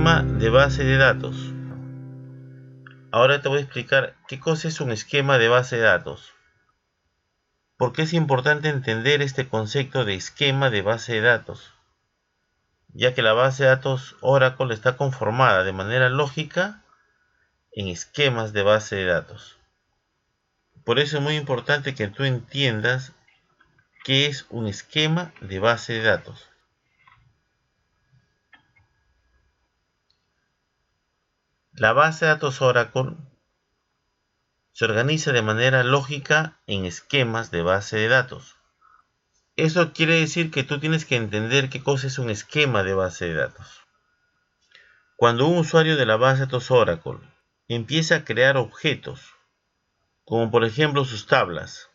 esquema de base de datos. Ahora te voy a explicar qué cosa es un esquema de base de datos. ¿Por qué es importante entender este concepto de esquema de base de datos? Ya que la base de datos Oracle está conformada de manera lógica en esquemas de base de datos. Por eso es muy importante que tú entiendas qué es un esquema de base de datos. La base de datos Oracle se organiza de manera lógica en esquemas de base de datos. Eso quiere decir que tú tienes que entender qué cosa es un esquema de base de datos. Cuando un usuario de la base de datos Oracle empieza a crear objetos, como por ejemplo sus tablas,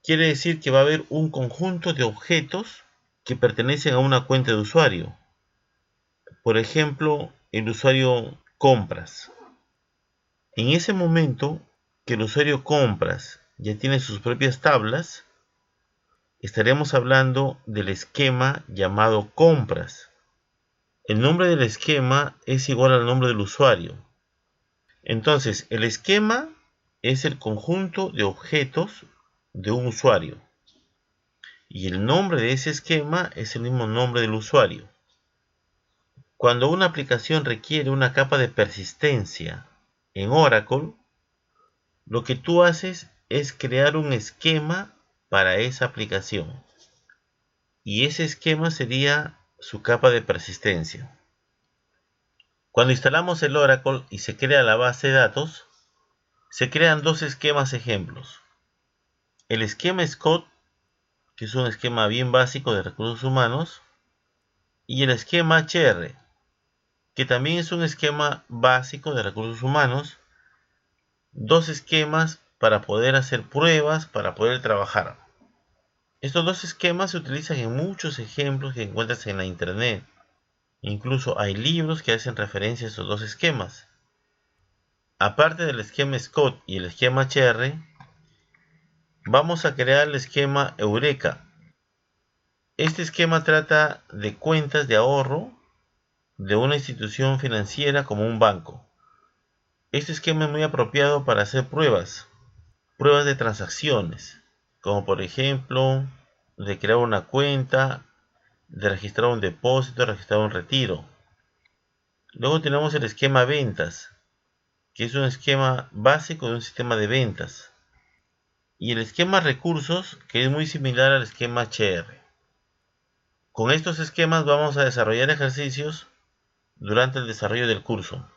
quiere decir que va a haber un conjunto de objetos que pertenecen a una cuenta de usuario. Por ejemplo, el usuario compras. En ese momento que el usuario compras ya tiene sus propias tablas, estaremos hablando del esquema llamado compras. El nombre del esquema es igual al nombre del usuario. Entonces, el esquema es el conjunto de objetos de un usuario. Y el nombre de ese esquema es el mismo nombre del usuario. Cuando una aplicación requiere una capa de persistencia en Oracle, lo que tú haces es crear un esquema para esa aplicación. Y ese esquema sería su capa de persistencia. Cuando instalamos el Oracle y se crea la base de datos, se crean dos esquemas ejemplos. El esquema Scott, que es un esquema bien básico de recursos humanos, y el esquema HR, que también es un esquema básico de recursos humanos. Dos esquemas para poder hacer pruebas, para poder trabajar. Estos dos esquemas se utilizan en muchos ejemplos que encuentras en la internet. Incluso hay libros que hacen referencia a estos dos esquemas. Aparte del esquema Scott y el esquema HR, vamos a crear el esquema Eureka. Este esquema trata de cuentas de ahorro de una institución financiera como un banco. Este esquema es muy apropiado para hacer pruebas de transacciones, como por ejemplo de crear una cuenta, de registrar un depósito, registrar un retiro. Luego tenemos el esquema ventas, que es un esquema básico de un sistema de ventas. Y el esquema recursos, que es muy similar al esquema HR. Con estos esquemas vamos a desarrollar ejercicios durante el desarrollo del curso.